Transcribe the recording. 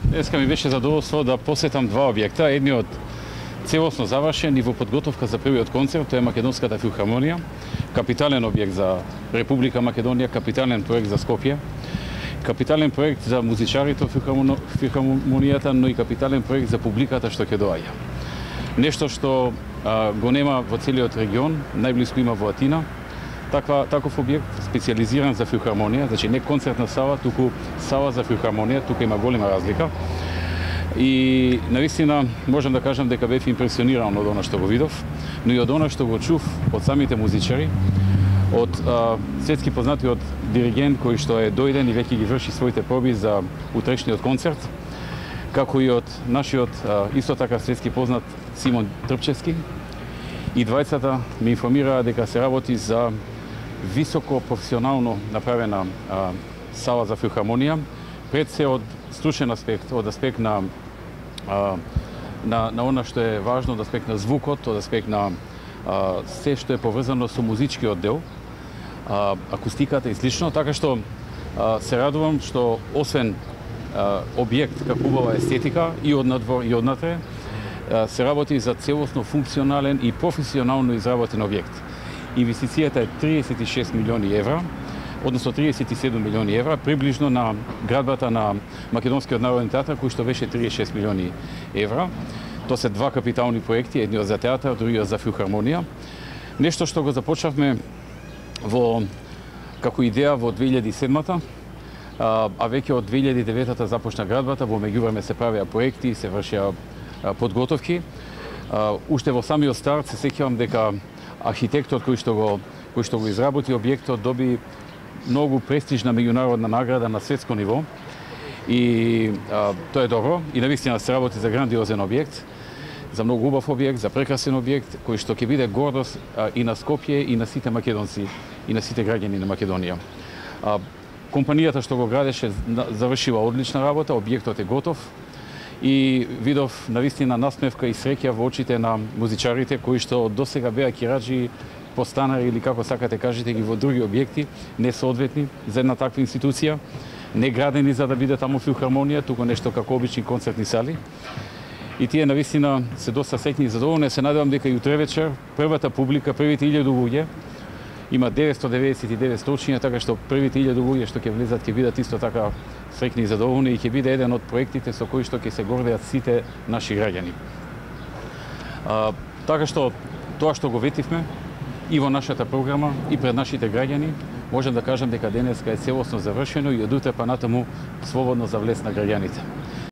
Днеска ми беше задоволство да посетам два објекта. Едниот целосно завршен и во подготовка за првиот концерт, тоа е Македонската филхармонија, капитален објект за Република Македонија, капитален проект за Скопје, капитален проект за музичарите од филхармонијата, но и капитален проект за публиката што ќе доаѓа. Нешто што го нема во целиот регион, најблиску има во Атина. Таков објект, специализиран за филхармонија, значи не концертна сала, туку сала за филхармонија, тука има голема разлика. И навистина можам да кажам дека бев импресиониран од она што го видов, но и од она што го чув од самите музичари, од светски познатиот диригент кој што е дојден и веќе ги врши своите проби за утрешниот концерт, како и од нашиот исто така светски познат Симон Трпчевски. И двајцата ми информираа дека се работи за високо професионално направена сала за филхармонија, пред се од стручен аспект, од аспект на она што е важно, од аспект на звукот, од аспект на се што е поврзано со музичкиот дел, акустиката и слично, така што се радувам што освен објект како убава естетика и од надвор и од натре, се работи за целосно функционален и професионално изработен објект. Инвестицијата е 36 милиони евра, односно 37 милиони евра, приближно на градбата на Македонскиот народен театар, кој што беше 36 милиони евра. Тоа се два капитални проекти, едниот за театар, другиот за филхармонија. Нешто што го започнавме како идеја во 2007-та, а веќе од 2009-та започна градбата, во меѓувреме се правеа проекти, се вршеа подготовки. Уште во самиот старт се сеќавам дека архитектот кој што го изработи објектот доби многу престижна меѓународна награда на светско ниво. И тоа е добро и навистина се работи за грандиозен објект, за многу убав објект, за прекрасен објект кој што ќе биде гордост и на Скопје и на сите македонци и на сите граѓани на Македонија. Компанијата што го градеше завршила одлична работа, објектот е готов. И видов навистина насмевка и среќа во очите на музичарите кои што досега беа кираџи, постанари или како сакате кажете ги во други објекти, несоодветни за една таква институција, не градени за да биде таму филхармонија, туку нешто како обични концертни сали. И тие навистина се доста среќни и задоволни. Се надевам дека и утре вечер првата публика, првите 1000 луѓе, има 999 столчиња, така што првите 1000 луѓе што ќе влезат ќе бидат исто така среќни и задоволни и ќе биде еден од проектите со кои што ќе се гордеат сите наши граѓани. Така што тоа што го ветивме и во нашата програма и пред нашите граѓани, можам да кажам дека денеска е целосно завршено и од утре па натаму слободно за влез на граѓаните.